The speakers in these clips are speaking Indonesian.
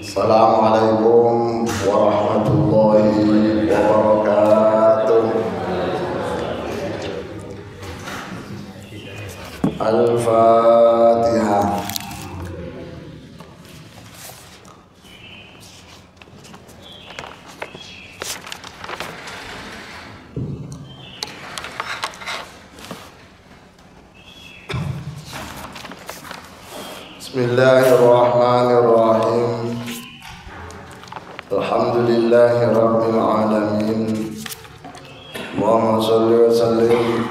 Assalamualaikum warahmatullahi wabarakatuh. Al-Fatihah. Bismillahirrahmanirrahim. Alhamdulillahi rabbil alamin. Allahumma shalli wa sallim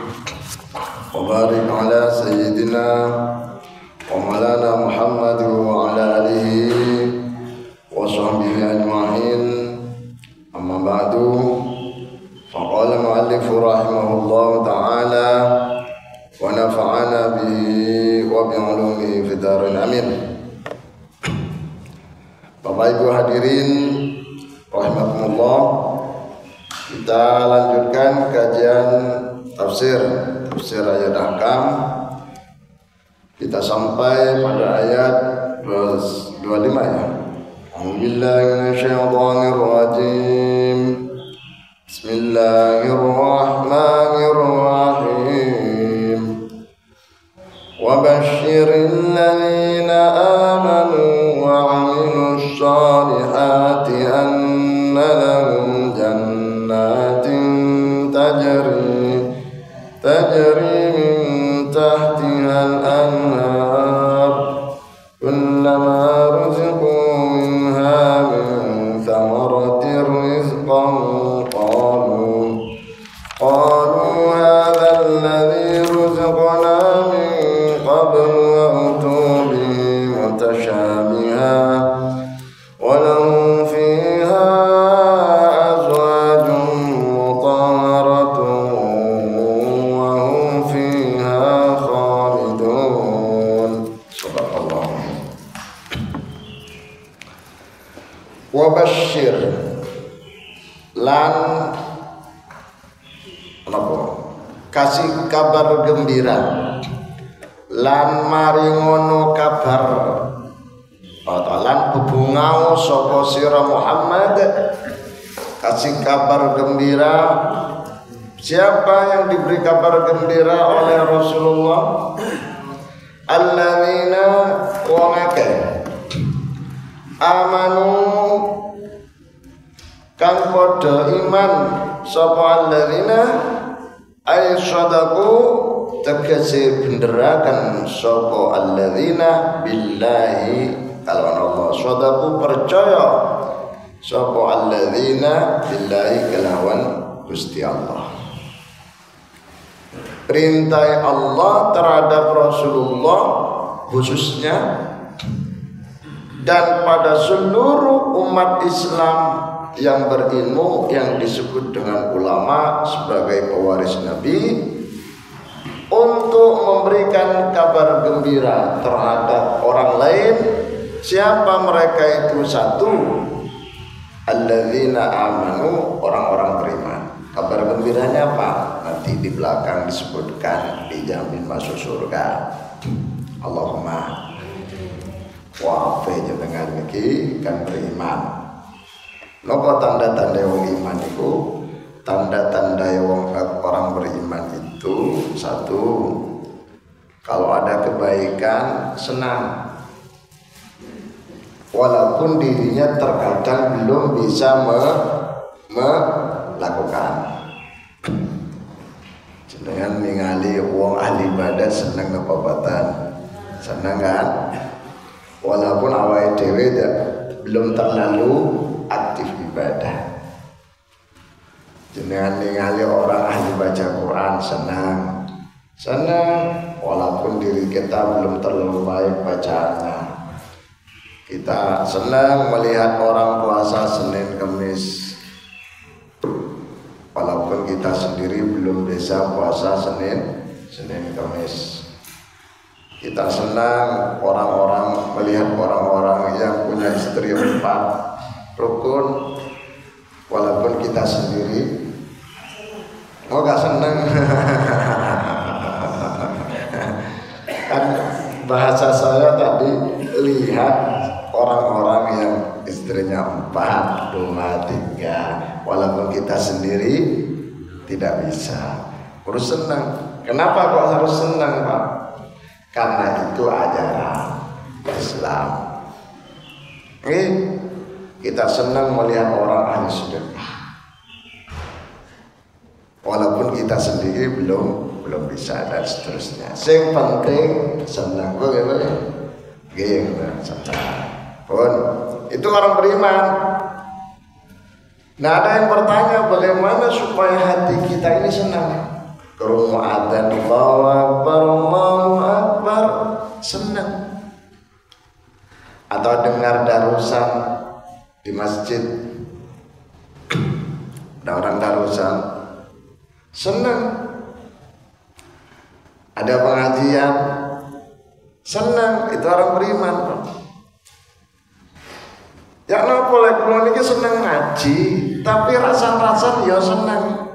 wa barik ala sayyidina wa maulana Muhammad wa ala alihi wa sahbihi ajma'in. Amma ba'du. Faqala mu'allif rahimahullahu ta'ala wa nafa'ana bihi wa bi'ulumihi fid dharain amin. Bapak Ibu hadirin rahimakumullah, kita lanjutkan kajian tafsir ayat Ahkam. Kita sampai pada ayat 25 ya. A'udzubillahi minasyaitonir rajim. Bismillahirrahmanirrahim. Wa basyiril ladzina amanu wa 'amilus shalihati anna lahum jannatin tajri min tahtihal anhar kullama ruziqu minha min thamaratir rizqan qalu hadha alladhi ruziqna min qablu wa utu bihi mutashabiha wa lahum fiha azwajun mutahharatun wa hum fiha khalidun. Subhanallah. Wa basyir lan kasih kabar gembira lan maringono kabar lan bebungau sapa sira Muhammad, kasih kabar gembira. Siapa yang diberi kabar gembira oleh Rasulullah? Alladzina wong akeh amanu kang padha iman sapa alladzina ay shadaku tegese benderakan sapa alladzina billahi kalawan Allah. Shadaku percaya sapa alladzina billahi kalawan Gusti Allah. Perintah Allah terhadap Rasulullah khususnya dan pada seluruh umat Islam yang berilmu, yang disebut dengan ulama sebagai pewaris Nabi, untuk memberikan kabar gembira terhadap orang lain. Siapa mereka itu? Satu, alladzina amanu, orang-orang beriman. Kabar gembiranya apa? Nanti di belakang disebutkan, dijamin masuk surga. Allahumma wa'afi jenengan niki kan beriman. Napa tanda-tanda wong iman itu? Tanda-tanda wong orang beriman itu satu, kalau ada kebaikan senang, walaupun dirinya terkadang belum bisa melakukan. Jenengan ningali wong ahli ibadah seneng napa boten? Seneng kan? Walaupun awake dhewe belum terlalu aktif ibadah. Jenengan ningali orang ahli baca Quran senang walaupun diri kita belum terlalu baik bacaannya. Kita senang melihat orang puasa Senin Kamis walaupun kita sendiri belum bisa puasa Senin Kamis. Kita senang melihat orang-orang yang punya istri 4 rukun walaupun kita sendiri gak senang. Kan bahasa saya tadi, lihat orang-orang yang istrinya 4, 2, 3. Walaupun kita sendiri tidak bisa. Harus senang. Kenapa kok harus senang, Pak? Karena itu ajaran Islam. Kita senang melihat orang ahli sedekah. Walaupun kita sendiri belum bisa dan seterusnya. Yang penting senang. Senang. Pun itu orang beriman. Nah, ada yang bertanya bagaimana supaya hati kita ini senang. Kerungu adzan Allahu Akbar, Allahu Akbar, senang. Atau dengar darusan di masjid, ada orang darusan, senang. Ada pengajian, senang. Itu orang beriman. Ya napa lek kula niki seneng ngaji, tapi rasa-rasa ya seneng.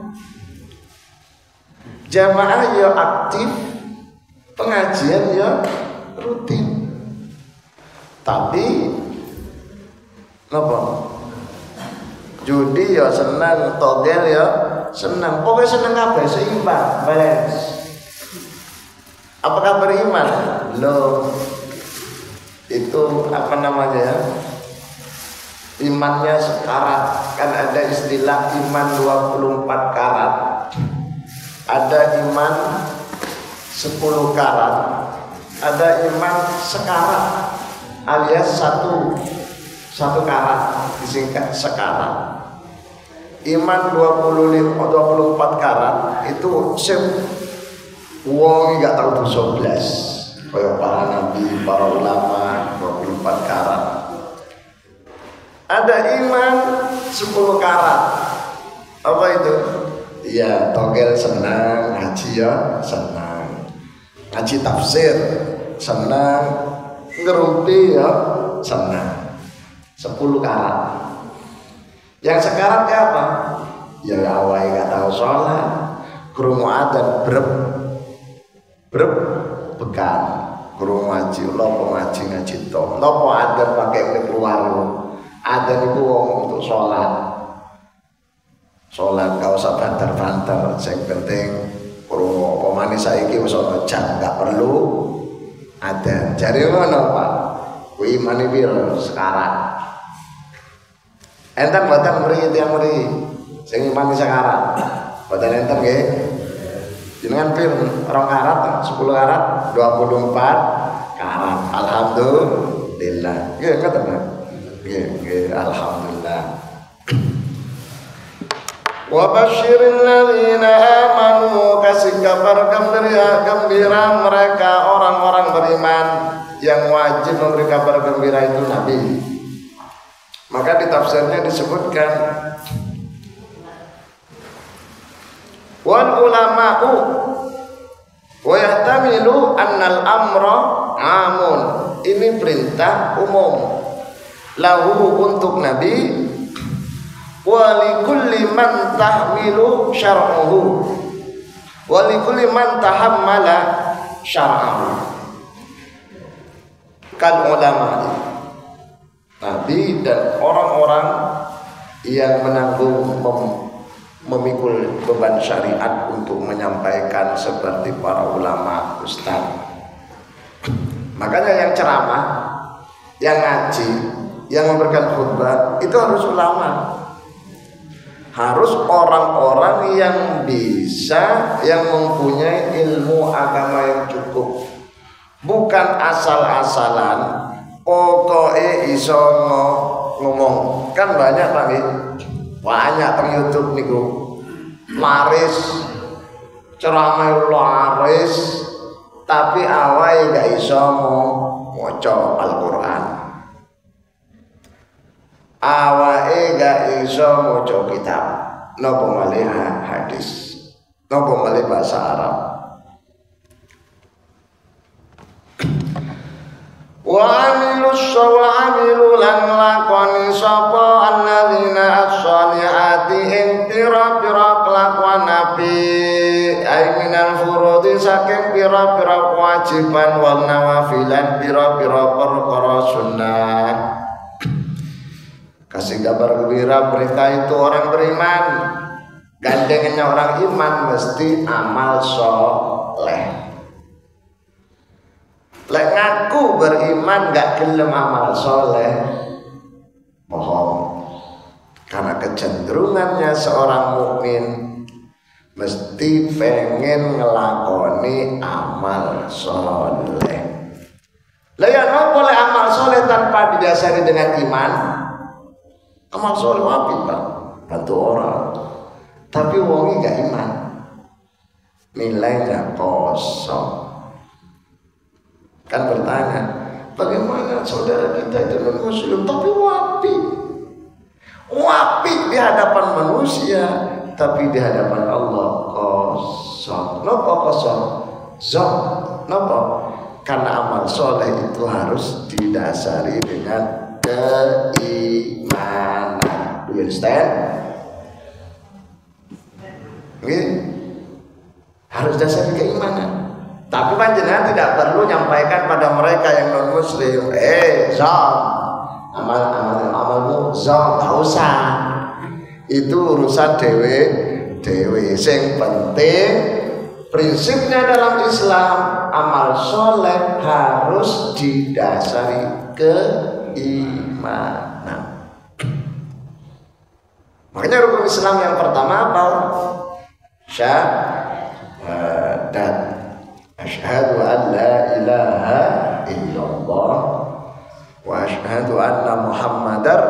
Jamaah ya aktif, pengajian ya rutin. Tapi napa? Judi ya seneng, togel ya seneng. Pokoknya seneng kabeh seimbang, balance. Apakah beriman? Belum. Itu apa namanya ya? Imannya sekarat. Kan ada istilah iman 24 karat, ada iman 10 karat, ada iman sekarat alias satu karat, disingkat sekarat. Iman 24 karat itu wong gak tahu dosa blas, kaya para nabi, para ulama. 24 karat. Ada iman 10 karat. Apa itu? Ya, togel senang, ngaji ya senang, ngaji tafsir senang, ngerumpi ya senang. 10 karat. Yang sekarat ya apa? Ya awai gak tahu sholat, krungu adzan brep bekan, krungu ngaji, lopo ngaji to, lopo adzan pakai keluar. Adzan itu wong untuk sholat gak usah banter-banter. Yang penting krungu pemane saiki wis ana jam, gak perlu adzan. Jare ngono Pak, kuwi imane piro sekarat. Enten boten mriki tiyang mriki sing imane sekarat. Boten enten nggih. Jenengan pir 2 karat, 10 karat, 24 karat. Alhamdulillah. Nggih ngoten Pak. Nggih, alhamdulillah. Wa basyiril ladzina amanu, kasih kabar gembira mereka orang-orang beriman. Yang wajib memberi kabar gembira itu Nabi. Maka di tafsirnya disebutkan wal ulama'u wa yahtamilu annal amra amun. Ini perintah umum lahu untuk Nabi, wa likulli man tahmilu syar'uhu, wa likulli man tahammala syar'ahu. Kan ulama Nabi dan orang-orang yang menanggung memikul beban syariat untuk menyampaikan seperti para ulama, ustaz. Makanya yang ceramah, yang ngaji, yang memberikan khutbah itu harus ulama. Harus orang-orang yang bisa, yang mempunyai ilmu agama yang cukup. Bukan asal-asalan pokoknya iso ngomong. Kan banyak Pak, banyak teng YouTube niku laris, ceramah laris, tapi awake gak iso maca Al-Qur'an, awake gak iso maca kitab, napa malih hadis, napa malih bahasa Arab. Wa amilu lan lakoni sapa annadzina as-solihati ing pira-pira kelakuan nabi ai minal furudi saking pira-pira kewajiban wal nawafilan pira-pira perkara sunnah Kasih kabar gembira, mereka itu orang beriman. Gandengannya orang iman mesti amal soleh. Lek ngaku beriman gak gelem amal soleh, bohong. Karena kecenderungannya seorang mukmin mesti pengen ngelakoni amal soleh. Lah ya no boleh amal soleh tanpa didasari dengan iman. Amal soleh apa Pak? Bantu orang. Tapi wongi gak iman. Nilainya kosong. Kan bertanya, bagaimana saudara kita itu non muslim tapi wapi? Wapi di hadapan manusia, tapi di hadapan Allah kosong. Napa kosong? Zon. Napa? Karena amal soleh itu harus didasari dengan keimanan. Do you understand? Harus dasari keimanan. Tapi panjenengan tidak perlu nyampaikan pada mereka yang non muslim, zon, amalmu zon, gak usah. Itu urusan dewe. Sing penting prinsipnya dalam Islam amal soleh harus didasari keimanan. Makanya rukun Islam yang pertama apa? Syahadat. Asyhadu an la ilaha illallah wa asyhadu anna Muhammadar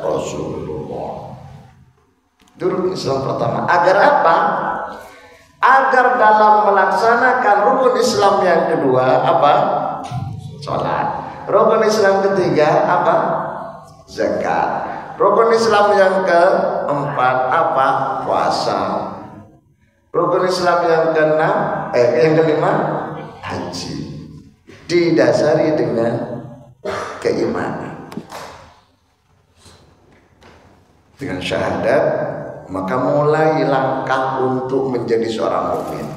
Rasulullah. Itu rukun Islam pertama. Agar apa? Agar dalam melaksanakan rukun Islam yang kedua apa? Salat. Rukun Islam ketiga apa? Zakat. Rukun Islam yang keempat apa? Puasa. Rukun Islam yang keenam, yang kelima, haji. Didasari dengan keimanan. Dengan syahadat, maka mulai langkah untuk menjadi seorang mukmin.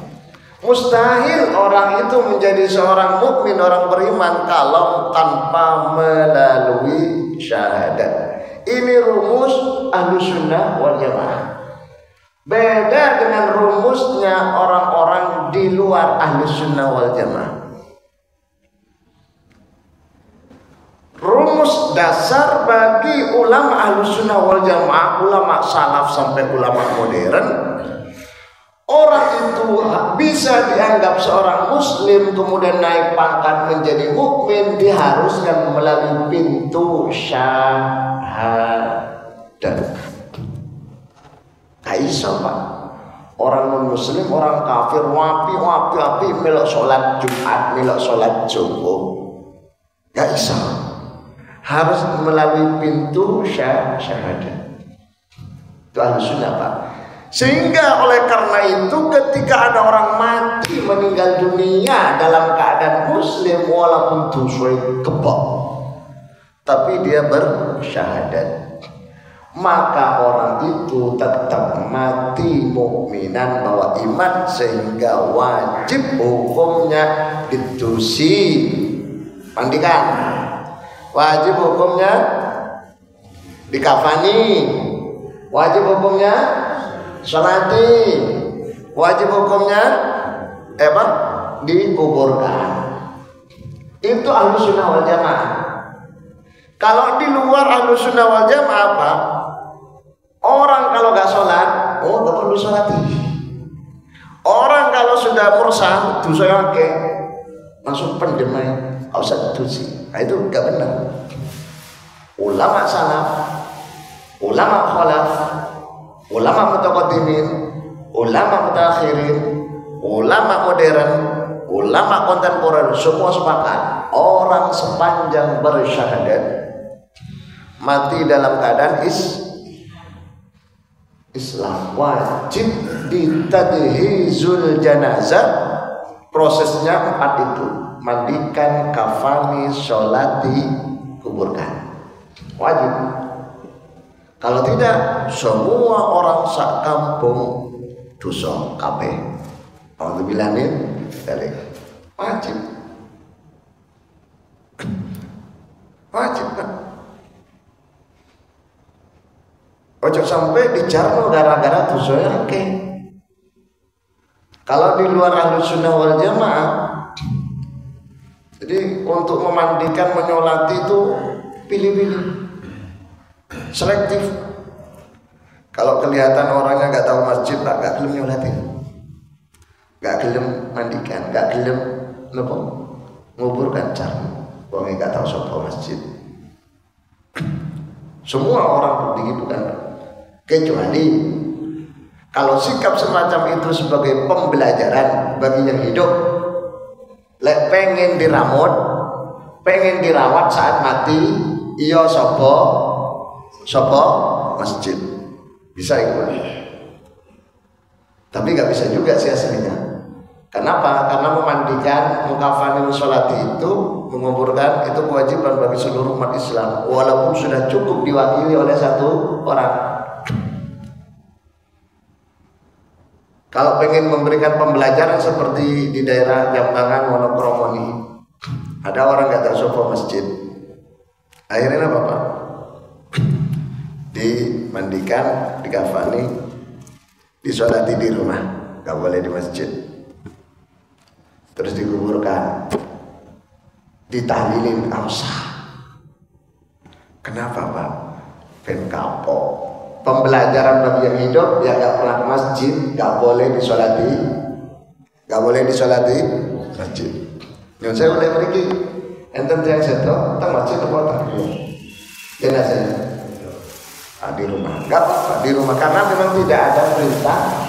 Mustahil orang itu menjadi seorang mukmin, orang beriman kalau tanpa melalui syahadat. Ini rumus Ahlussunnah wal Jamaah. Beda dengan rumusnya orang-orang di luar Ahlussunnah wal Jamaah. Rumus dasar bagi ulama Ahlussunnah wal Jamaah, ulama salaf sampai ulama modern, orang itu bisa dianggap seorang muslim kemudian naik pangkat menjadi mukmin diharuskan melalui pintu syahadat. Aisyah Pak, orang non muslim, orang kafir wapi melok sholat Jumat, melok sholat Jumat, gak bisa, harus melalui pintu syahadat. Itu Ahlussunnah Pak. Sehingga oleh karena itu ketika ada orang mati meninggal dunia dalam keadaan muslim walaupun dosa kebak, tapi dia bersyahadat, maka orang itu tetap mati mukminan bahwa iman, sehingga wajib hukumnya ditusi mandikan, wajib hukumnya dikafani, wajib hukumnya sholati, wajib hukumnya dikuburkan. Itu Ahlussunnah wal Jamaah. Kalau di luar Ahlussunnah wal Jamaah apa? Orang kalau gak sholat, gak perlu sholati. Orang kalau sudah mursal, dosa yang langsung pendemai, gak usah ditusi. Nah, itu gak benar. Ulama salaf, ulama khalaf, ulama mutaqaddimin, ulama mutakhirin, ulama modern, ulama kontemporer, semua sepakat orang sepanjang bersyahadat mati dalam keadaan Islam wajib ditadhizul janazah. Prosesnya 4 itu: mandikan, kafani, sholati, kuburkan. Wajib. Kalau tidak, semua orang sak kampung dosa kabeh. Alhamdulillah dari wajib. Wajib kan? Ojo sampai dijarno gara-gara dosanya akeh. Kalau di luar Ahlus Sunnah wal Jamaah, jadi untuk memandikan, menyolati itu pilih-pilih, selektif. Kalau kelihatan orangnya nggak tahu masjid, nggak gelem nyolatin, nggak gelem mandikan, nggak gelem nguburkan jarno. Wong nggak tahu sopo masjid. Semua orang begitu kan, kecuali kalau sikap semacam itu sebagai pembelajaran bagi yang hidup, pengen diramut, pengen dirawat saat mati, iya sopo masjid bisa ikut. Tapi nggak bisa juga sih aslinya. Kenapa? Karena memandikan, mukafani, mensolati itu, menguburkan itu kewajiban bagi seluruh umat Islam, walaupun sudah cukup diwakili oleh satu orang. Kalau pengen memberikan pembelajaran seperti di daerah Jambangan, Wonokromo ini, ada orang nggak tahu sopo masjid, akhirnya apa Pak? Dimandikan, dikafani, disolati di rumah, nggak boleh di masjid. Terus dikuburkan, ditahlilin ausah. Kenapa Pak? Ben kapok. Pembelajaran bagi yang hidup yang nggak pernah ke masjid, nggak boleh disolati masjid. Yang saya boleh pergi, enten yang seto, tentang masjid apa tak? Jenazahnya di rumah, nggak apa-apa di rumah karena memang tidak ada perintah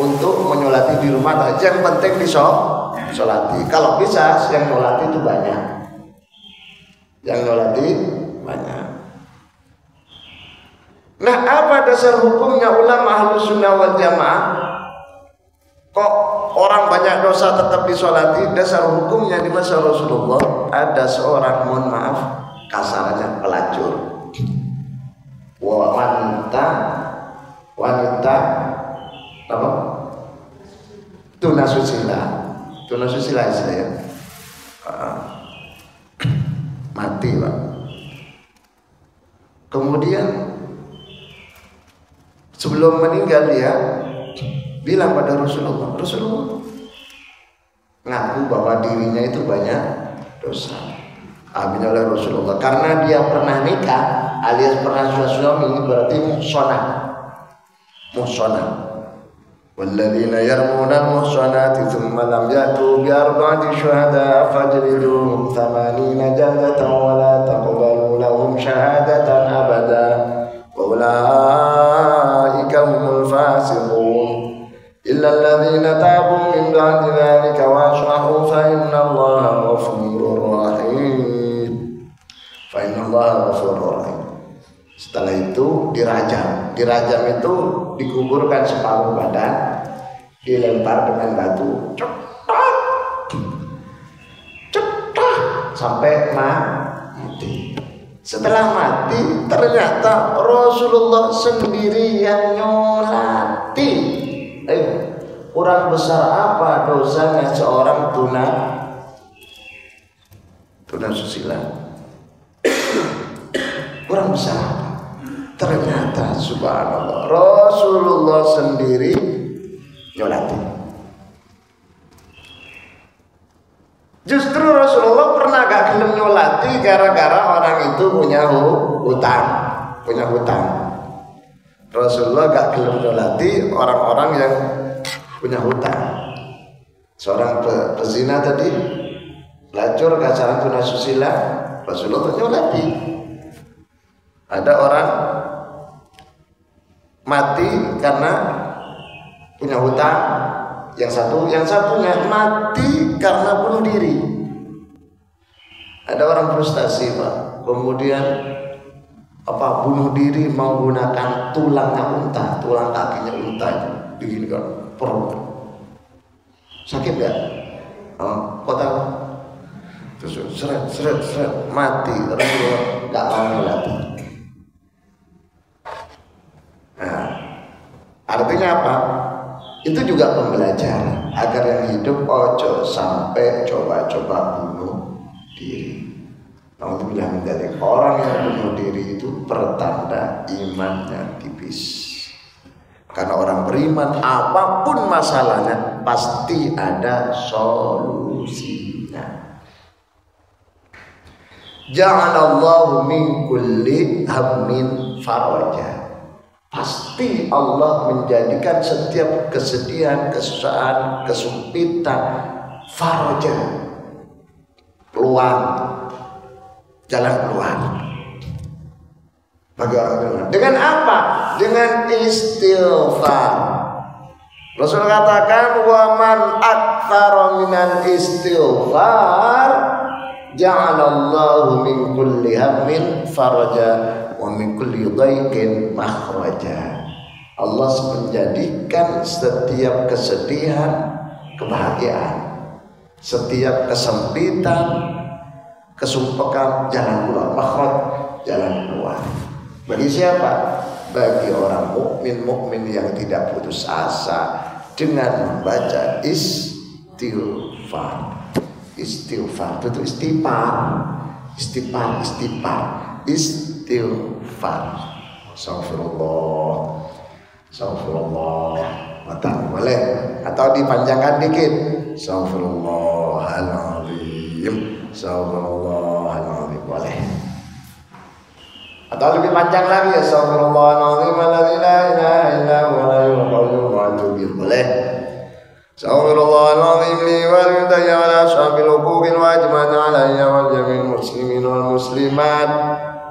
untuk menyolati di rumah aja. Yang penting disolati. Kalau bisa yang nyolati itu banyak. Nah, apa dasar hukumnya ulama Ahlus Sunnah wal Jamaah? Kok orang banyak dosa tetap disolati? Dasar hukumnya di masa Rasulullah ada seorang, mohon maaf kasarnya, pelacur. Wanita apa? Tunasusila istilahnya. Mati Pak. Kemudian sebelum meninggal dia bilang pada Rasulullah ngaku bahwa dirinya itu banyak dosa. Amin oleh Rasulullah karena dia pernah nikah alias pernah suami, berarti muhsanah. Walladzina yarmuna al-muhsanati thumma lam ya'tu bi arba'ati syuhada fajliduhum 80 jaldatan wa la taqbalu lahum syahadatan abada wa ulaika humul fasiqun illa alladzina tabu min ba'di dzalika wa aslahu fa innallaha ghafurur rahim. Setelah itu dirajam itu dikuburkan separuh badan, dilempar dengan batu, cetak sampai mati. Setelah mati ternyata Rasulullah sendiri yang nyolati. Kurang besar apa dosanya seorang tunasusila? Kurang besar apa? Ternyata subhanallah Rasulullah sendiri nyolati. Justru Rasulullah pernah gak gelem nyolati gara-gara orang itu punya hutang. Rasulullah gak gelem nyolati orang-orang yang punya hutang. Seorang pezina tadi, pelacur, kasaran tunasusila, Rasulullah nyolati. Ada orang mati karena punya hutang, yang satunya mati karena bunuh diri. Ada orang frustasi Pak, kemudian bunuh diri menggunakan tulang kakinya unta begini kan, perut sakit nggak? Kok tahu? Terus seret mati, Rasulullah nggak mau nyolati. Nah, artinya apa? Itu juga pembelajaran agar yang hidup ojo sampai coba-coba bunuh diri. Alhamdulillah menjadi orang yang bunuh diri itu pertanda imannya tipis. Karena orang beriman apapun masalahnya pasti ada solusinya. Ja'alallahu min kulli hammin faraja. Pasti Allah menjadikan setiap kesedihan, kesusahan, kesempitan faraja, peluang, jalan keluar bagi orang beriman. Dengan apa? Dengan istighfar. Rasul katakan, wa man aktsara minal istighfar ja'alallahu min kulli hammin faraja wa min kulli dhaiqin makhraja. Allah menjadikan setiap kesedihan kebahagiaan, setiap kesempitan, kesumpekan jalan keluar, makhraj jalan keluar. Bagi siapa? Bagi orang mukmin yang tidak putus asa dengan membaca istighfar. Istighfar itu istighfar. Astagfirullah. Mata boleh atau dipanjangkan dikit. Astagfirullahaladzim. Astagfirullahaladzim boleh. Atau lebih panjang lagi, astagfirullahaladzim alladzi la ilaha illa huwal hayyul qayyum wa atubu ilaih boleh. Astagfirullahaladzim li wal mutayya wa la ashabil huquqin wa ajma'an alayya wal jami'il muslimin wal muslimat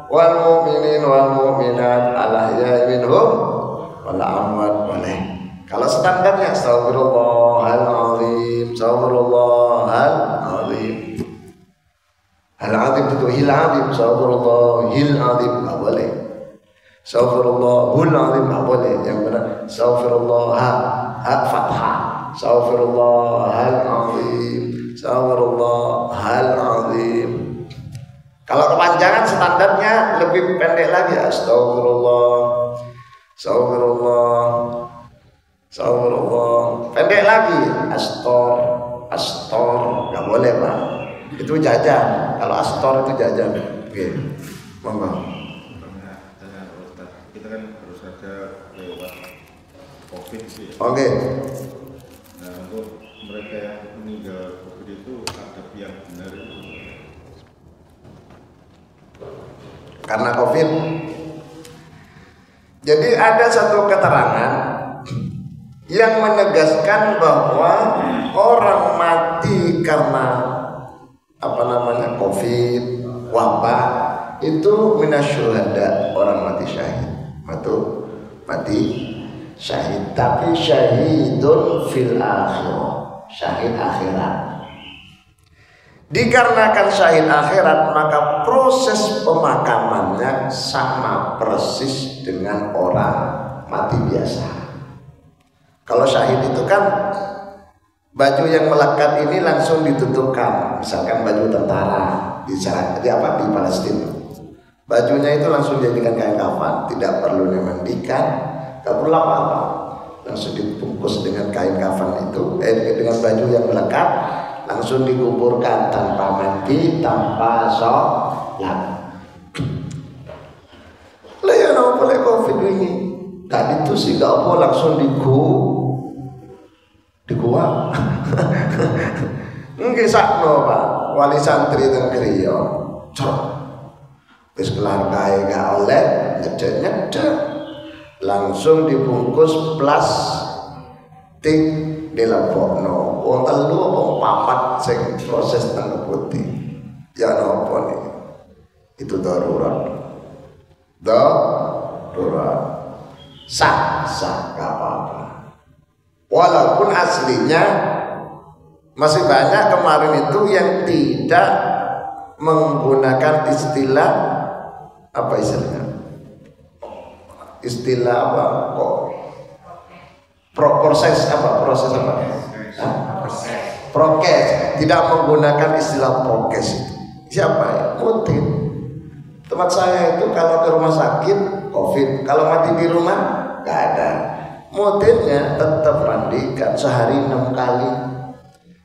wal mu'minin wal mu'minat al-ahya'i minhum wal amwat boleh. Kalau standarnya astagfirullahaladzim, astagfirullahaladzim. Al-azim itu hil-azim, astagfirullahil azim enggak boleh. Astagfirullahul azim enggak boleh. Yang benar astagfirullah fathah. Astagfirullahal azim. Astagfirullahal azim. Kalau kepanjangan standarnya lebih pendek lagi, astagfirullah. Astagfirullah. Pendek lagi, astor enggak boleh, Pak. Itu jajan. Kalau astor itu jajan. Oke. Monggo. Kita kan harus ada lewat COVID sih. Oke. Nah, untuk mereka yang meninggal COVID itu ada yang benar itu. Karena COVID. Jadi ada satu keterangan yang menegaskan bahwa orang mati karena COVID, wabah itu minasyuhada, orang mati syahid. Mati syahid, tapi syahidun fil akhirah, syahid akhirat. Dikarenakan syahid akhirat, maka proses pemakamannya sama persis dengan orang mati biasa. Kalau syahid itu kan baju yang melekat ini langsung ditutupkan, misalkan baju tentara di Palestina. Bajunya itu langsung dijadikan kain kafan, tidak perlu dimandikan, tidak perlu apa-apa, langsung dibungkus dengan kain kafan itu, dengan baju yang melekat, langsung dikuburkan tanpa mandi, tanpa sholat. Lah ya no boleh COVID ini. Tadi itu sih gak boleh langsung di gua. Nggih sakno Pak, wali santri teng griya. Cok. Wis kelar kae gak oleh nyedek-nyedek. Langsung dibungkus plastik dilebokno. Wong telu apa papat sing proses teng putih. Ya napa niki? Itu darurat. Darurat. Sah gak apa-apa. Walaupun aslinya masih banyak kemarin itu yang tidak menggunakan istilah apa istilahnya? Istilah apa kok? Proses apa? Prokes. Tidak menggunakan istilah prokes. Siapa ya? Mutin. Tempat saya itu kalau ke rumah sakit COVID, kalau mati di rumah nggak ada. Mutinnya tetap mandikan sehari 6 kali.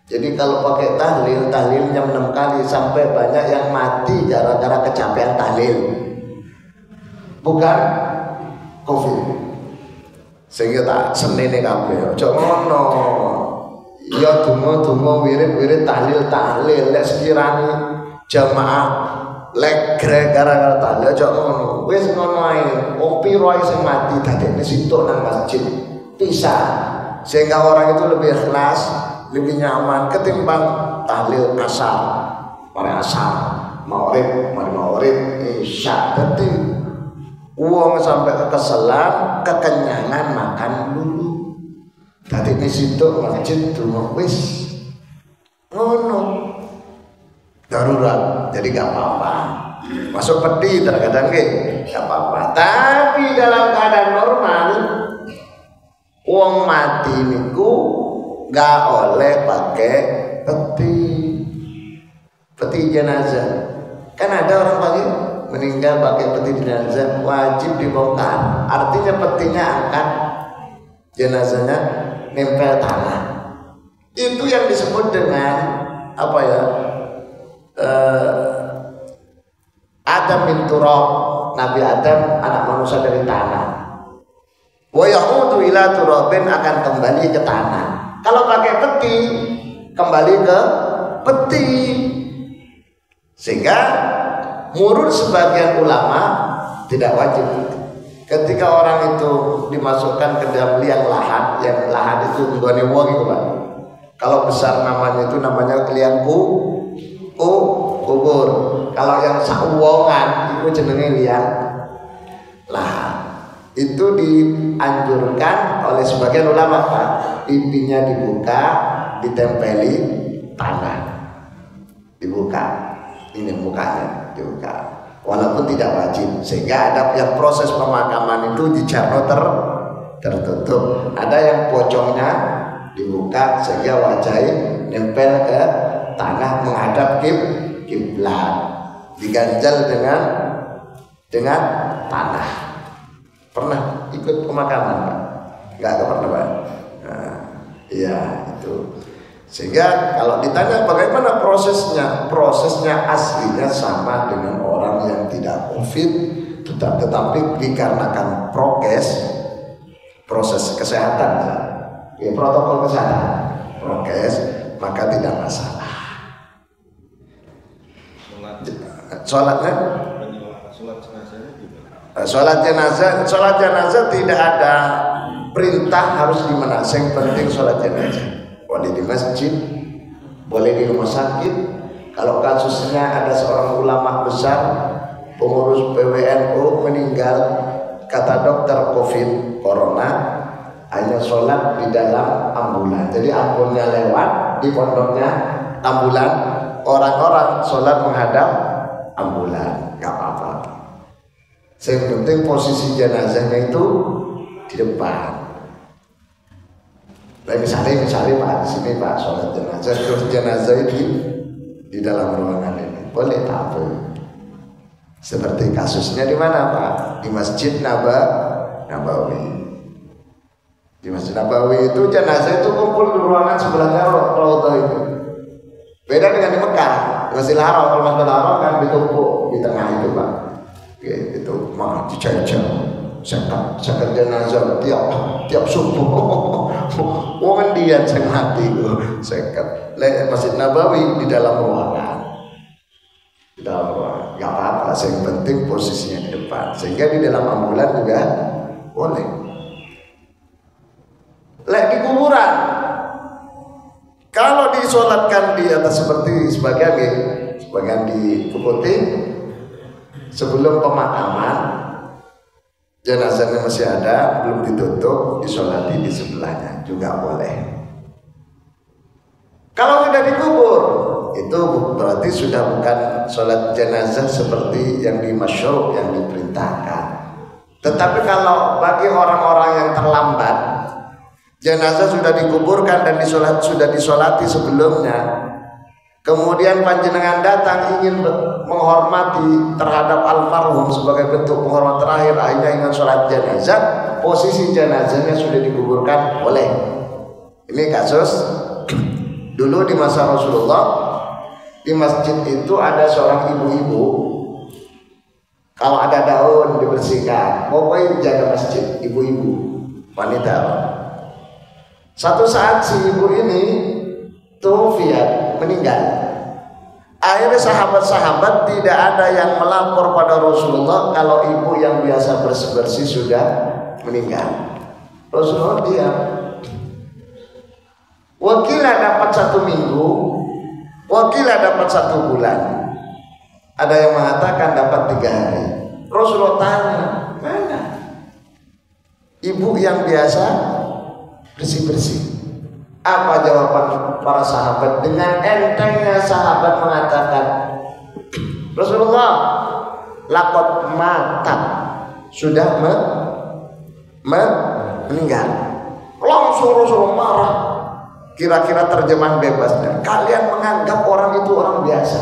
Jadi kalau pakai tahlilnya 6 kali sampai banyak yang mati gara-gara kecapean tahlil. Bukan COVID. Sehingga tak senene kabeh. Aja ngono. Ya donga-donga wirid-wirid tahlil lek sekirane jamaah legre gara-gara tahlil aja ngono. Wis ngono ae. Wong piro sing mati dadekne situk nang masjid. Pisah. Sehingga orang itu lebih ikhlas, lebih nyaman ketimbang tahlil asar, mari asar, maghrib, isya. Dadi uang sampai kekeselan, kekenyangan makan dulu. Dadi di situ masjid dulu wis ngono darurat, jadi gak apa-apa. Masuk peti terkadang gak apa-apa. Tapi dalam keadaan normal, uang mati niku gak oleh pakai peti jenazah. Kan ada orang panggil meninggal pakai peti jenazah, wajib dibongkar. Artinya petinya angkat, jenazahnya nempel tanah. Itu yang disebut dengan apa ya? Adam bin turab, Nabi Adam anak manusia dari tanah. Wa ya'udu ila turabin, akan kembali ke tanah. Kalau pakai peti, kembali ke peti. Sehingga menurut sebagian ulama tidak wajib. Ketika orang itu dimasukkan ke dalam liang lahat, yang lahat itu nggone wong iku, Pak. Kalau besar namanya itu namanya liang kubur. Kalau yang sauwongan itu jenenge liang lahat. Itu dianjurkan oleh sebagian ulama, Pak, pipinya dibuka, ditempeli tanah, dibuka, ini mukanya dibuka, walaupun tidak wajib. Sehingga ada yang proses pemakaman itu di jarno tertutup, ada yang pocongnya dibuka sehingga wajahnya nempel ke tanah menghadap kiblat, diganjal dengan tanah. Pernah ikut pemakaman, Pak? Enggak pernah, Pak. Nah, iya itu. Sehingga kalau ditanya bagaimana prosesnya aslinya sama dengan orang yang tidak COVID, tetapi dikarenakan proses kesehatan, ya, protokol kesehatan, prokes, maka tidak masalah. Sholatnya? Sholat jenazah tidak ada perintah harus di mana. Yang penting sholat jenazah boleh di masjid, boleh di rumah sakit. Kalau kasusnya ada seorang ulama besar, pengurus PWNU meninggal, kata dokter COVID corona, hanya sholat di dalam ambulan. Jadi ambulnya lewat, di pondoknya ambulan, orang-orang sholat menghadap ambulan, nggak apa-apa. Yang penting posisi jenazahnya itu di depan. Nah, misalnya Pak, di sini Pak sholat jenazah, terus jenazah itu di dalam ruangan ini, boleh tak apa? Seperti kasusnya di mana, Pak? Di Masjid Nabawi. Di Masjid Nabawi itu jenazah itu kumpul di ruangan sebelahnya Raudhah itu. Beda dengan di Mekah, di Masjidil Haram. Kalau Masjidil Haram kan ditumpuk di tengah itu, Pak. Itu mah dijajar zakat jenazah tiap subuh. Wong dia sing mati zakat. Lek Masjid Nabawi di dalam ruangan. Di dalam ruangan. Enggak apa-apa, yang penting posisinya di depan. Sehingga di dalam ambulan juga boleh. Lek di kuburan, kalau disolatkan di atas seperti sebagian di Putih, sebelum pemakaman jenazahnya masih ada, belum ditutup, disolati di sebelahnya juga boleh. Kalau sudah dikubur, itu berarti sudah bukan sholat jenazah seperti yang dimasyhur, yang diperintahkan. Tetapi kalau bagi orang-orang yang terlambat, jenazah sudah dikuburkan dan sudah disolati sebelumnya, kemudian panjenengan datang ingin menghormati terhadap almarhum sebagai bentuk penghormatan terakhir, akhirnya ingin sholat jenazah, posisi jenazahnya sudah dikuburkan, boleh. Ini kasus Dulu di masa Rasulullah, di masjid itu ada seorang ibu-ibu. Kalau ada daun dibersihkan, pokoknya jaga masjid, ibu-ibu, wanita. Satu saat si ibu ini tufiat, meninggal. Akhirnya sahabat-sahabat tidak ada yang melapor pada Rasulullah kalau ibu yang biasa bersih-bersih sudah meninggal. Rasulullah diam. Wakilah dapat 1 minggu, wakilah dapat 1 bulan. Ada yang mengatakan dapat 3 hari. Rasulullah tanya, mana ibu yang biasa bersih-bersih? Apa jawaban para sahabat? Dengan entengnya sahabat mengatakan, Rasulullah, laqad matat, sudah meninggal. Langsung Rasulullah marah. Kira-kira terjemahan bebasnya, kalian menganggap orang itu orang biasa.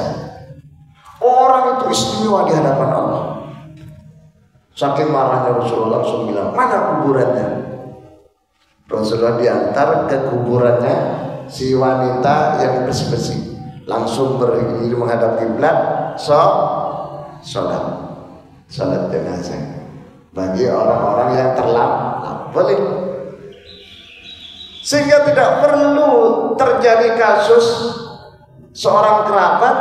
Orang itu istimewa di hadapan Allah. Saking marahnya Rasulullah langsung bilang, mana kuburannya? Rasulullah diantar ke kuburannya si wanita yang bersih-bersih. Langsung berdiri menghadap kiblat, sholat jenazah. Bagi orang-orang yang terlambat, boleh. Sehingga tidak perlu terjadi kasus seorang kerabat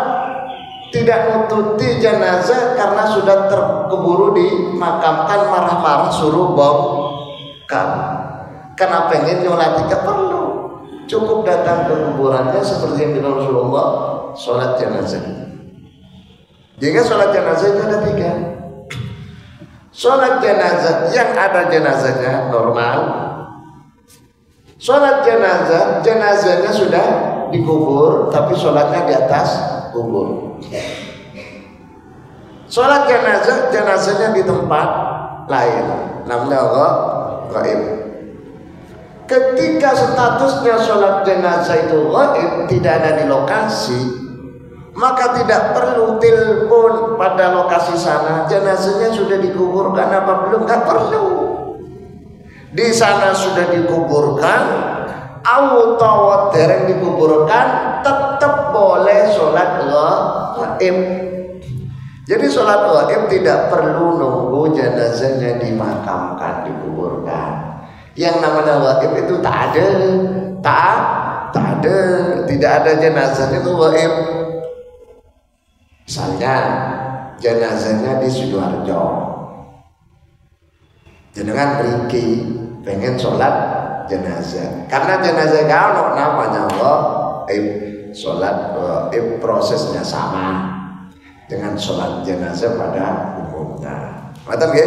tidak nututi jenazah karena sudah terkubur dimakamkan, marah-marah suruh bongkar. Karena pengen nyolati, gak perlu, cukup datang ke kuburannya seperti yang dilakukan Rasulullah, sholat jenazah. Jika sholat jenazah itu ada 3. Sholat jenazah yang ada jenazahnya normal. Sholat jenazah, jenazahnya sudah dikubur tapi sholatnya di atas kubur. Sholat jenazah, jenazahnya di tempat lain, namanya Allah gaib. Ketika statusnya sholat jenazah itu gaib, tidak ada di lokasi, maka tidak perlu telepon pada lokasi sana. Jenazahnya sudah dikuburkan apa belum? Nggak perlu. Di sana sudah dikuburkan, atau dereng dikuburkan, tetap boleh sholat gaib. Jadi sholat gaib tidak perlu nunggu jenazahnya dimakamkan, dikuburkan. Yang namanya gaib itu tak ada, tidak ada jenazahnya itu gaib. Misalnya jenazahnya di Sidoarjo, jenengan Riki pengen sholat jenazah, karena jenazah kalau namanya gaib, sholat gaib prosesnya sama dengan sholat jenazah pada umumnya. Betul ya?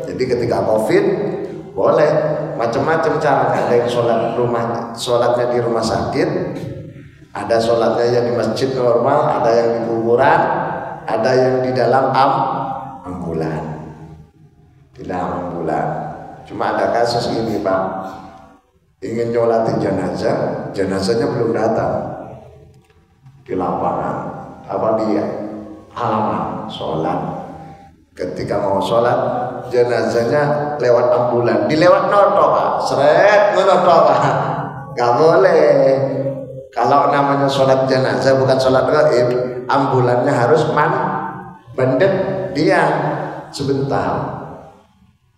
Jadi ketika COVID boleh macam-macam cara. Ada yang sholatnya di rumah sakit, ada sholatnya yang di masjid normal, ada yang di kuburan, ada yang di dalam ambulan. Di dalam ambulan. Cuma ada kasus ini Pak, ingin nyolati jenazah, jenazahnya belum datang di lapangan, apa dia halaman sholat. Ketika mau sholat, jenazahnya lewat ambulan, dilewat noto Pak, seret noto Pak, nggak boleh. Kalau namanya sholat jenazah bukan sholat gaib, ambulannya harus bandet dia sebentar,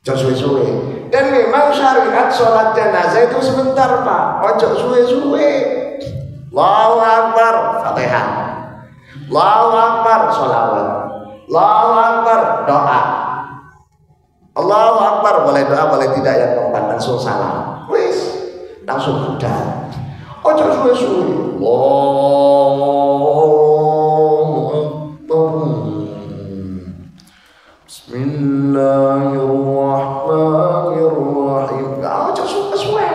suwe-suwe. Dan memang syariat sholat jenazah itu sebentar Pak, ojo suwe-suwe. Allahu Akbar, Fatihah. Allahu Akbar, sholawat. Allahu Akbar, doa. Allahu Akbar, boleh doa, boleh tidak, yang keempat langsung salam. Wis, langsung udah. Ojo suwe-suwe. Allahu Akbar. Bismillahirrahmanirrahim. Ojo suwe-suwe.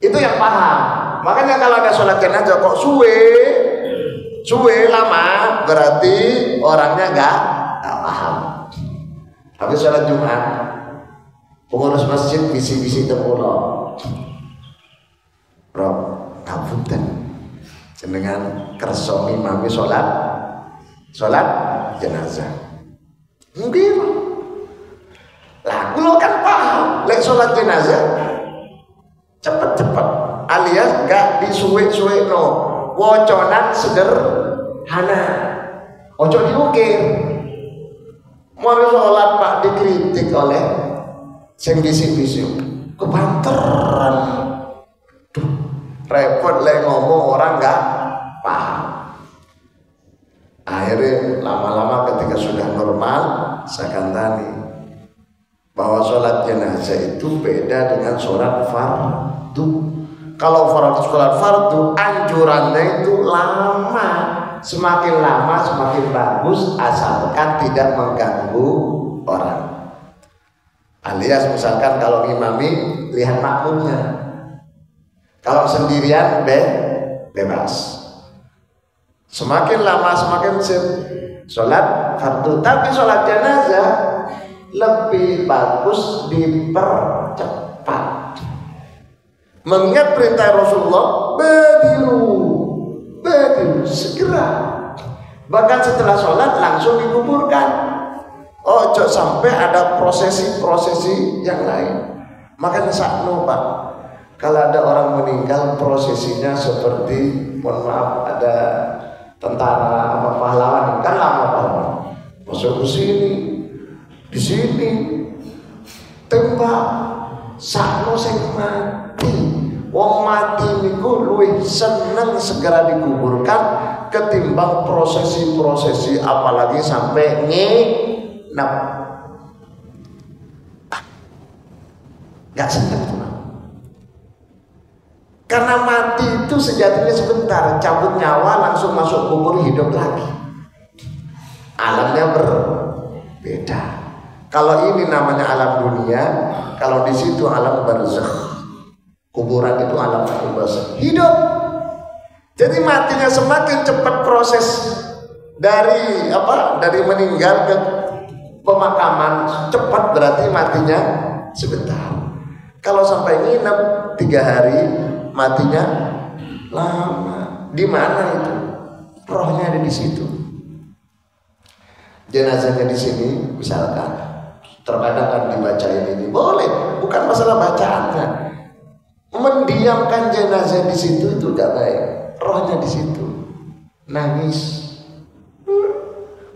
Itu yang paham. Makanya kalau ada sholat jenazah kok suwe lama, berarti orangnya nggak paham. Habis sholat Jumat, pengurus masjid bisi-bisi temulo, Rob, ngapunten, jenengan kerso mimami sholat jenazah. Mungkin lah, lo kan paham, lek sholat jenazah cepet-cepet. alias gak disuwek-suwek no, woconan sederhana, ojo diukir. Mau sholat Pak dikritik oleh sing bisik-bisik, kebanteran, duh, repot le ngomong orang gak paham. Akhirnya lama-lama ketika sudah normal, saya kandani bahwa sholat jenazah itu beda dengan sholat fardu. Kalau sholat fardu anjurannya itu lama, semakin lama semakin bagus asalkan tidak mengganggu orang. Alias misalkan kalau imami lihat makmumnya, kalau sendirian bebas. Semakin lama semakin sholat fardu. Tapi sholat jenazah lebih bagus dipercepat. Mengingat perintah Rasulullah, badiru, segera. Bahkan setelah sholat langsung dikuburkan. Oh, jangan sampai ada prosesi-prosesi yang lain. Makanya sakno Pak, kalau ada orang meninggal prosesinya seperti, mohon maaf, ada tentara apa pahlawan kan lama pahlawan masuk ke sini, di sini tembak, sakno sing mati. Wong mati niku luwih seneng segera dikuburkan ketimbang prosesi-prosesi apalagi sampai nginep. Gak seneng tuh. Karena mati itu sejatinya sebentar, cabut nyawa langsung masuk kubur hidup lagi. Alamnya berbeda. Kalau ini namanya alam dunia, kalau di situ alam barzakh. Kuburan itu alam barzakh. Hidup. Jadi matinya semakin cepat proses dari meninggal ke pemakaman cepat, berarti matinya sebentar. Kalau sampai nginep 3 hari matinya lama. Di mana itu? Rohnya ada di situ. Jenazahnya di sini, misalkan. Terkadang kan dibacain ini, boleh. Bukan masalah bacaannya. Mendiamkan jenazah di situ itu gak baik. Rohnya di situ, nangis,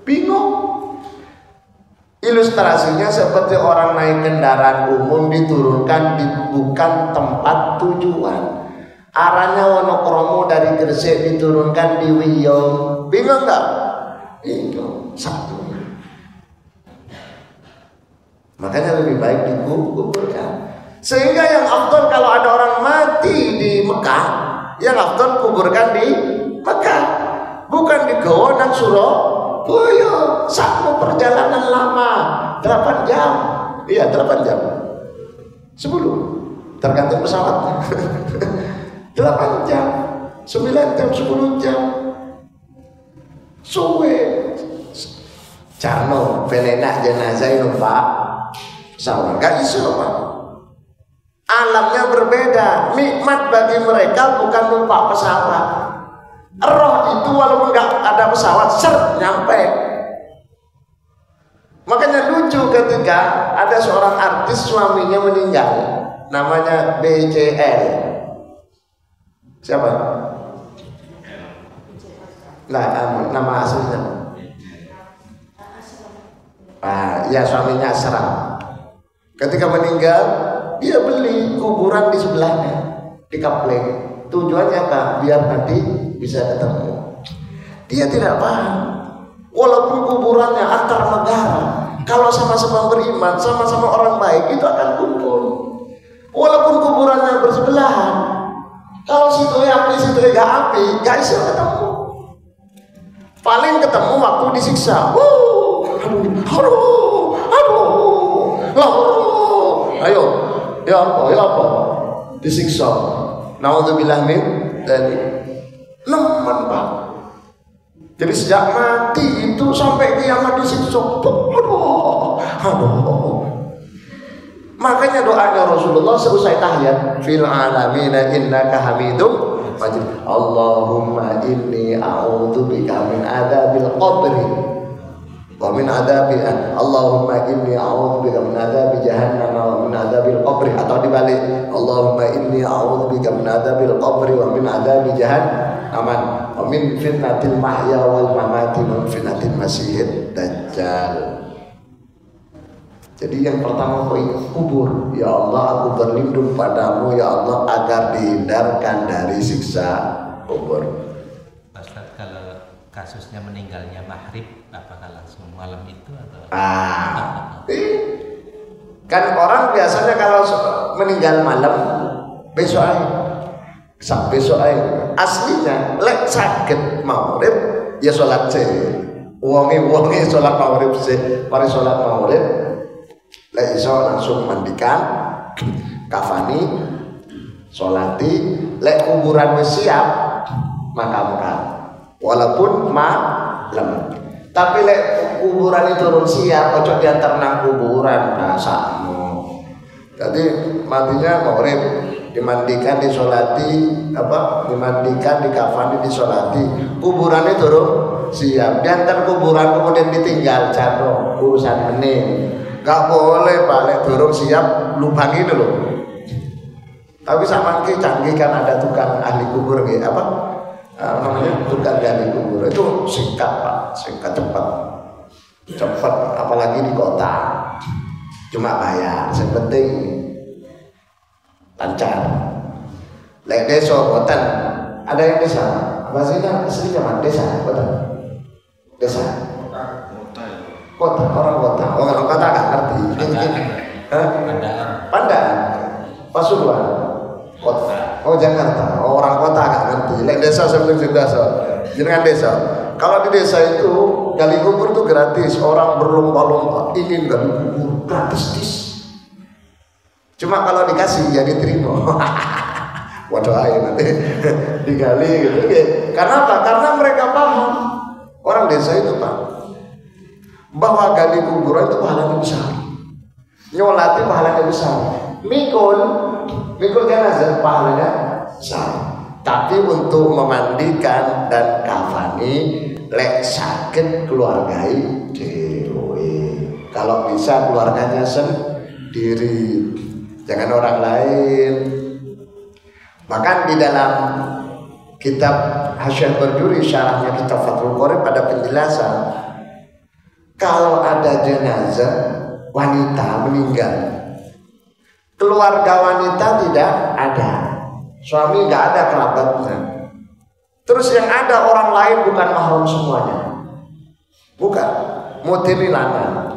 bingung. Ilustrasinya seperti orang naik kendaraan umum diturunkan di bukan tempat tujuan. Arahnya Wonokromo dari Gresik diturunkan di Wiyong. Bingung nggak? Bingung. Satu. Makanya lebih baik dikuburkan. Sehingga yang afdal kalau ada orang mati di Mekah, yang afdal kuburkan di Mekah, bukan di Goa dan Surabaya. Satu perjalanan lama 8 jam. Iya 8 jam 10 tergantung pesawatnya. 8 jam 9 jam 10 jam suwe carno pelenak jenazah itu Pak pesawat gak iso Pak. Alamnya berbeda. Nikmat bagi mereka bukan numpak pesawat. Roh itu walaupun gak ada pesawat nyampe. Makanya lucu ketika ada seorang artis suaminya meninggal, namanya BCL. Siapa? Nah, nama aslinya. Ya suaminya Asram. Ketika meninggal, dia beli kuburan di sebelahnya, di Kapleng. Tujuannya apa? Biar nanti bisa ketemu. Dia tidak paham. Walaupun kuburannya antar negara, kalau sama-sama beriman, sama-sama orang baik, itu akan kumpul. Walaupun kuburannya bersebelahan, kalau situ api, situ gak api, gak bisa ketemu. Paling ketemu waktu disiksa. Ayo, ya apa? Disiksa. Naudzubillah min dzalik. Nemen Pak. Jadi sejak mati itu sampai kiamat disiksa. Aduh. Makanya doanya Rasulullah seusai tahiyat, fil alamina innaka hamidum majid. Allahumma inni a'udzubika min adzabil qabri wa min adzabi Allahumma inni a'udzubika min adzabi jahannam wa min adzabil qabri, atau dibalik Allahumma inni a'udzubika min adzabil qabri wa min adzabi jahannam wa min fitnatil mahya wal mamati wa min fitnatil masiihid dajjal. Jadi yang pertama kau ingat kubur. Ya Allah, aku berlindung padamu ya Allah agar dihindarkan dari siksa kubur. Ustaz, kalau kasusnya meninggalnya maghrib, apakah langsung malam itu atau? Kan orang biasanya kalau meninggal malam besok aja. Aslinya lek sakit maghrib ya sholat sih. Wongi sholat maghrib sih. Mari sholat maghrib. Lek iso langsung mandikan, kafani, sholati. Lek kuburan wis siap, makamkan. Walaupun malam. Tapi lek kuburan itu turun siap, ojo diantar nang kuburan sakmu. Jadi matinya maghrib, dimandikan, disolati, dimandikan, dikafani, disolati. Kuburan itu turun siap, diantar kuburan kemudian ditinggal jatuh urusan menit. Gak boleh balik turun siap lubang itu loh. Tapi sama canggih kan ada tukang ahli kubur gitu, namanya tukang gali kubur itu singkat Pak, singkat cepat, apalagi di kota cuma bayar, yang penting lancar. Lek desa boten, ada yang desa apa sih kan asli zaman desa boten, desa kota, orang kota gak ngerti. Pandaan Pasuruan kota. Oh Jakarta, orang kota gak ngerti. Lek desa sebelum desa, jenengan desa. Kalau di desa itu gali kubur itu gratis, orang berlomba-lomba ingin gali kubur gratis. Cuma kalau dikasih ya diterima. Waduh ayo nanti digali gitu. Karena apa? Karena mereka paham orang desa itu Pak, bahwa gali kuburan itu pahalanya besar, nyolati pahalanya besar, mikul jenazah pahalanya besar. Tapi untuk memandikan dan kafani lek sakit keluargai dewe, kalau bisa keluarganya sendiri, jangan orang lain. Bahkan di dalam kitab Hasyah Berduri syarahnya kitab Fathul Qorib pada penjelasan, kalau ada jenazah wanita meninggal, keluarga wanita tidak ada, suami nggak ada kerabatnya, terus yang ada orang lain bukan mahram semuanya, bukan mutiri lanang,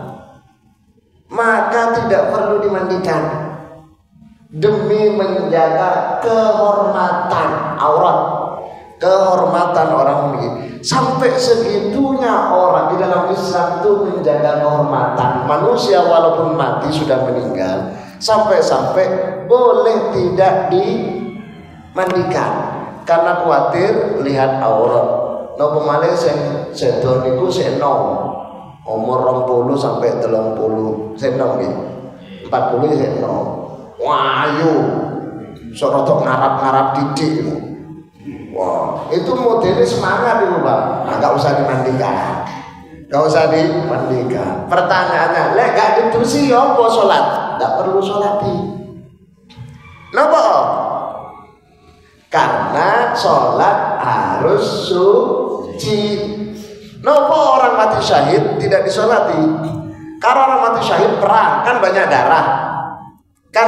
maka tidak perlu dimandikan demi menjaga kehormatan aurat, kehormatan orang ini. Sampai segitunya orang di dalam Islam itu menjaga kehormatan manusia walaupun mati sudah meninggal, sampai-sampai boleh tidak dimandikan karena khawatir lihat aurat. Napa malih sing sedo niku senom umur 20 sampai 30 senom nggih. 40 senom. Wayu sorotok ngarap-ngarap didik. Wah, itu modelnya semangat itu Pak. Nah, gak usah dimandikan. Gak usah dimandikan. Pertanyaannya, lek gak didusi apa sholat? Gak perlu sholati. Kenapa? Karena sholat harus suci. Kenapa orang mati syahid tidak disolati? Karena orang mati syahid perang, kan banyak darah, kan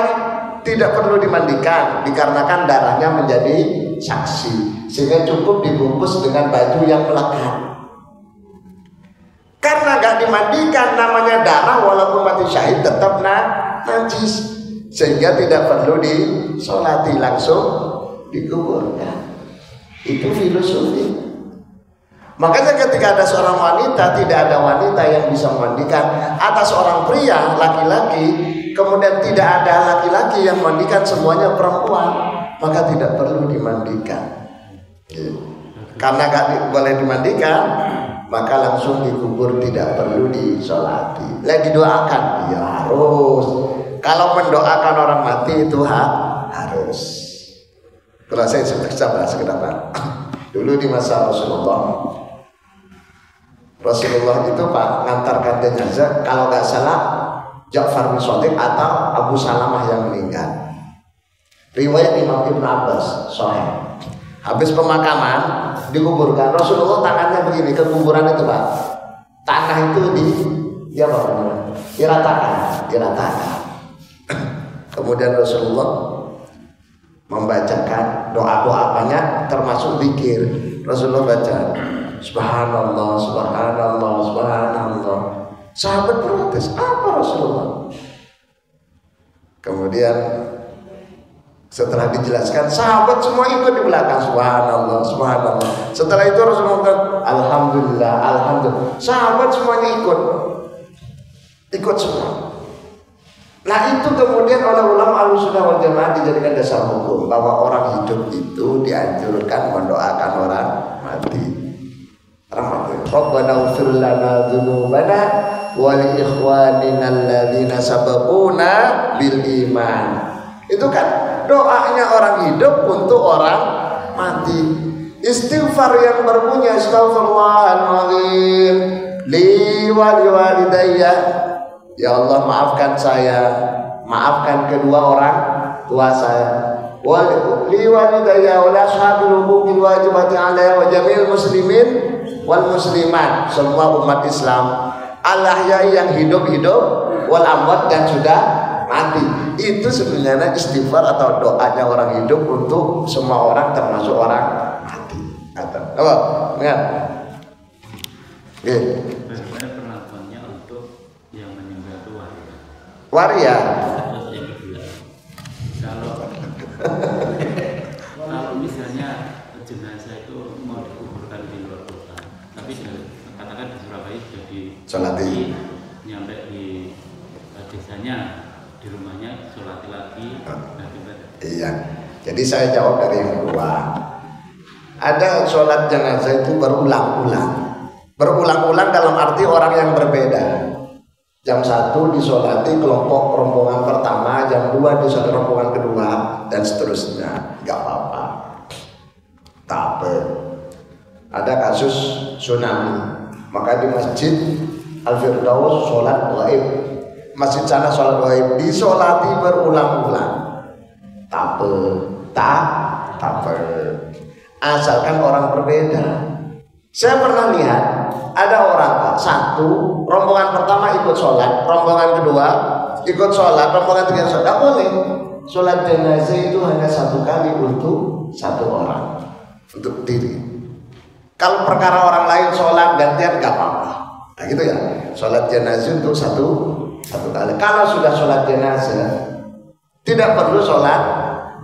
tidak perlu dimandikan dikarenakan darahnya menjadi saksi, sehingga cukup dibungkus dengan baju yang melekat. Karena gak dimandikan namanya darah walaupun mati syahid tetap najis, sehingga tidak perlu disolati, langsung dikuburkan. Itu filosofi. Makanya ketika ada seorang wanita, tidak ada wanita yang bisa memandikan atas seorang pria laki-laki, kemudian tidak ada laki-laki yang memandikan, semuanya perempuan, maka tidak perlu dimandikan. Karena gak boleh dimandikan, maka langsung dikubur, tidak perlu disolati. Lagi didoakan, ya harus. Kalau mendoakan orang mati itu harus. Kalau saya bahas kenapa? Dulu di masa Rasulullah, Rasulullah itu Pak ngantarkan jenazah, kalau nggak salah Ja'far bin Shadiq atau Abu Salamah yang meninggal. Riwayat Imam Ibn Abbas sahih. Habis pemakaman dikuburkan, Rasulullah tangannya begini ke kuburan itu Pak. Tanah itu diratakan. Kemudian Rasulullah membacakan doa-doa banyak termasuk zikir. Rasulullah baca Subhanallah, Subhanallah, Subhanallah. Sahabat protes, apa Rasulullah? Kemudian setelah dijelaskan, sahabat semua ikut di belakang. Subhanallah, Subhanallah. Setelah itu Rasulullah berkata, Alhamdulillah, Alhamdulillah. Sahabat semuanya ikut semua. Nah itu kemudian oleh ulama Ahlussunnah wal Jamaah dijadikan dasar hukum bahwa orang hidup itu dianjurkan mendoakan orang mati. Rabbana ighfir lana dzunubana wa li ikhwanina alladzina sabaquna bil iman. Itu kan doanya orang hidup untuk orang mati. Istighfar yang berbunyi astaghfirullahaladzim li wa li walidayya. Ya Allah maafkan saya, maafkan kedua orang tua saya. Wa li walidayya wa la ashabil huquqil wajibati alayya wa jamil muslimin wal muslimat, semua umat Islam al-ahya'i yang hidup-hidup wal amwat dan sudah mati. Itu sebenarnya istighfar atau doanya orang hidup untuk semua orang termasuk orang mati. Apa? Ingat? Bagaimana perlakuannya untuk yang meninggal itu waria. Kalau misalnya jenazah itu mau dikuburkan di luar kota, tapi katakan di Surabaya sudah Sholati. nyampe di desanya, di rumahnya sholati lagi. Iya. Jadi saya jawab dari yang kedua. Ada sholat jenazah itu berulang-ulang. Berulang-ulang dalam arti orang yang berbeda. Jam 1 disolati kelompok rombongan pertama, jam 2 disolati rombongan kedua, dan seterusnya. Gak apa-apa. Tapi ada kasus tsunami, maka di Masjid Al-Firdaus sholat gaib. Masjid sana sholat gaib disolati berulang-ulang. Tapi asalkan orang berbeda. Saya pernah lihat ada orang Pak, satu rombongan pertama ikut sholat, rombongan kedua ikut sholat, rombongan ketiga sholat. Tidak boleh. Sholat jenazah itu hanya satu kali untuk satu orang, untuk diri. Kalau perkara orang lain sholat gantian gak apa-apa. Nah gitu ya. Sholat jenazah untuk satu kali. Kalau sudah sholat jenazah tidak perlu sholat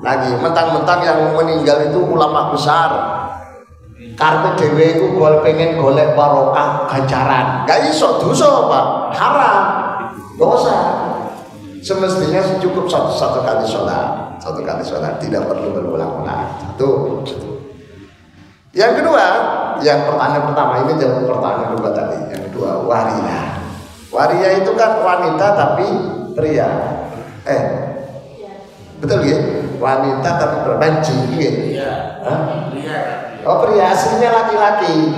lagi. Mentang-mentang yang meninggal itu ulama besar, karena dewe itu gol pengen golek barokah ganjaran, gak iso dosa Pak, haram, dosa. Semestinya cukup satu kali sholat, tidak perlu berulang-ulang. Satu. Yang kedua, yang pertanyaan pertama ini jawab pertanyaan kedua tadi. Yang kedua, waria. Waria itu kan wanita tapi pria. Betul ya? Wanita tapi berbanci gitu. Oh pria, aslinya laki-laki.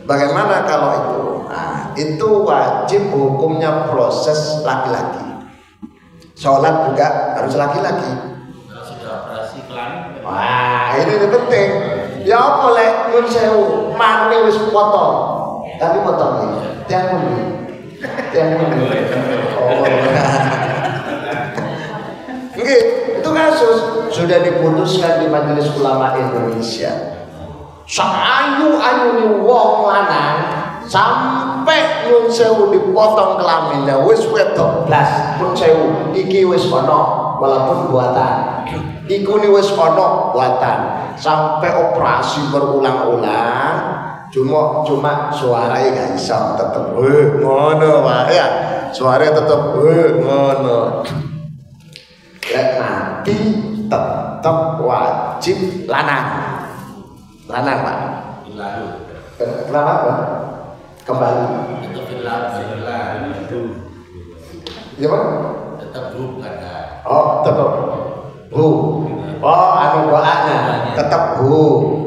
Bagaimana kalau itu? Nah, itu wajib hukumnya proses laki-laki. Sholat juga harus laki-laki. Sudah operasi kelamin. Wah, ini penting. Ya boleh nyun sewu, mane wis potong. Tapi potongnya tiang pundi. Oh. Nggih, itu kasus sudah diputuskan di Majelis Ulama Indonesia. Sayu-ayu wong lanang sampai nyun sewu dipotong kelaminnya wis wedok blas pun sewu iki wis ono walaupun buatan. Iku ni wis ono buatan sampai operasi berulang-ulang. Cuma suaranya gak iso tetep ngono wae ya. Suaranya tetep ngono. Lek mati tetep wajib lanang Pak. Kenapa Pak? Kembali. Ya Pak? Tetap bukan. Oh tetep anu doanya tetep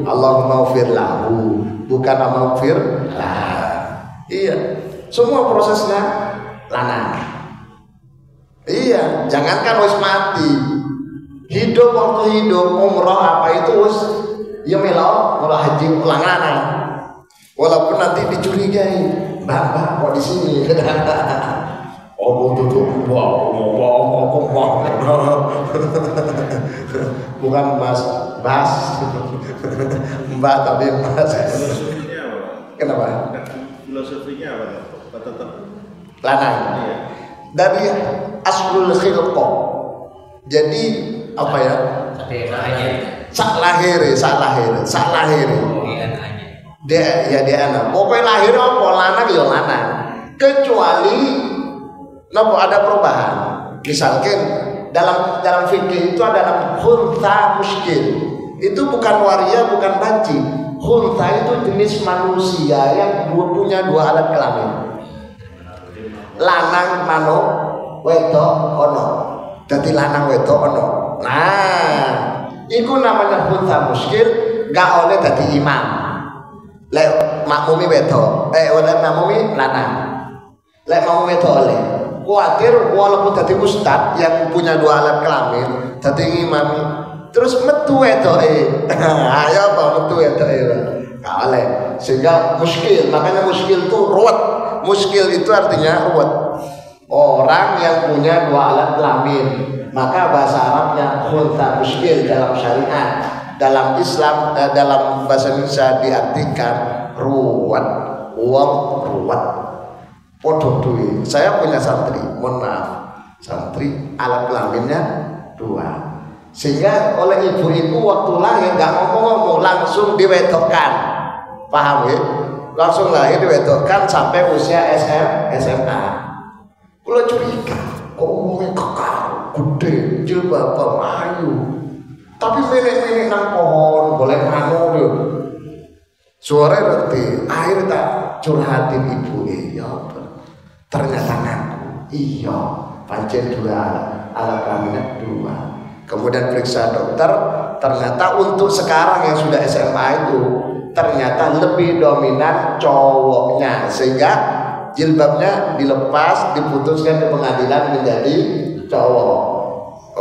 Allahumma ufir lahu bukan amal iya, semua prosesnya lanang. Iya, jangankan wis mati, hidup waktu hidup umroh apa itu wis ya melo haji lanang. Walaupun nanti dicurigai, mbak kok di sini? Oh tutup, bukan mas, mbak tapi mas. Filosofinya apa? Kenapa? Filosofinya apa? Tetap Lanang. iya. Dari aslul khilqah. Jadi apa ya? Sak lahir. Dia anak. Pokoknya lahir apa lanang ya lanang. Kecuali nopo ada perubahan. Misalkan dalam fikih itu ada khulta muskil. Itu bukan waria, bukan banci. Khulta itu jenis manusia yang punya dua alat kelamin. Lanang mano, wedok ono. Dadi lanang wedok ono. Nah, iku namanya khulta muskil, gak oleh dadi imam. Lek makmumi wedok, oleh makmumi lanang. Lek makmumi wedok oleh. Kuatir walaupun dadi ustad yang punya dua alat kelamin, dadi imam. Terus metu wedoke. Ayo apa metu wedoke. Gak oleh. Sehingga muskil, makanya muskil itu ruwet. Muskil itu artinya ruwet. Orang yang punya dua alat kelamin. Maka bahasa Arabnya khulta muskil dalam syariat. Dalam Islam, dalam bahasa Indonesia diartikan ruwet. Uang ruwet. Podo duit. Saya punya santri, mohon maaf. Santri alat kelaminnya 2. Sehingga oleh ibu-ibu waktu lahir gak ngomong-ngomong, langsung diwedokkan. Paham ya? Langsung lahir diwedokkan sampai usia SMA. Kalau curiga, kok umumnya kekar, gede, jilbab, ayu. Tapi milik-milik nang pohon, boleh manul lho. Suara berarti air tak curhatin ibu ya. Ternyata ngaku, iya, pancen 2 alat kelaminnya 2. Kemudian periksa dokter, ternyata untuk sekarang yang sudah SMA itu ternyata lebih dominan cowoknya, sehingga jilbabnya dilepas, diputuskan di pengadilan menjadi cowok.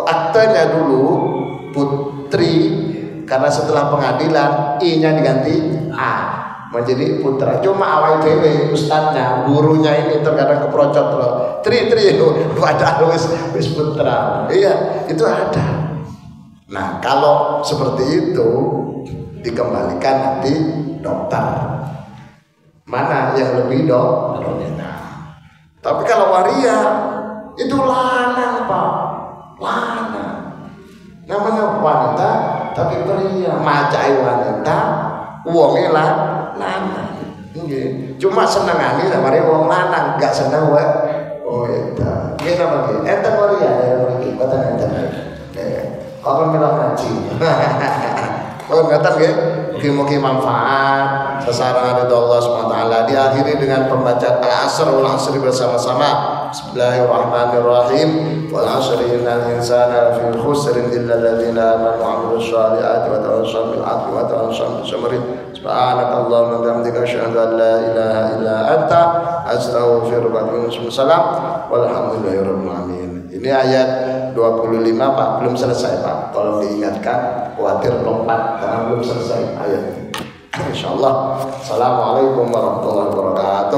Aktenya dulu putri, karena setelah pengadilan I-nya diganti A menjadi putra. Cuma awal dewe ustadznya, gurunya ini terkadang keprocot loh. Tri padahal wis putra. Iya, itu ada. Nah, kalau seperti itu dikembalikan nanti dokter. Mana yang lebih dominan. Tapi kalau waria itu lanang, Pak. Lanang. Namanya wanita tapi pria, macai wanita, wonge lanang. Nggih. Cuma senengane mari wong lanang, gak seneng wae. Oh eta. Nggih napa nggih? Enten waria ya mriki, boten enten. Kok melok ngaji. Oh ngeten nggih. Mugi-mugi manfaat sasaran ridho Allah SWT. Diakhiri dengan pembacaan al-asr wal asri bersama-sama. Bismillahirrahmanirrahim. Wal asri innal insana lafi khusrin illa alladziina aamanu wa 'amilus shalihati wa tawassaw bil haqqi wa tawassaw bis sabri. Subhanakallahumma wa bihamdika asyhadu an la ilaha illa anta astaghfiruka wa atubu ilaik. Walhamdulillahirabbil alamin. Ini ayat 25 Pak, belum selesai Pak. Tolong diingatkan, khawatir lompat karena belum selesai ayat. Insyaallah. Assalamualaikum warahmatullahi wabarakatuh.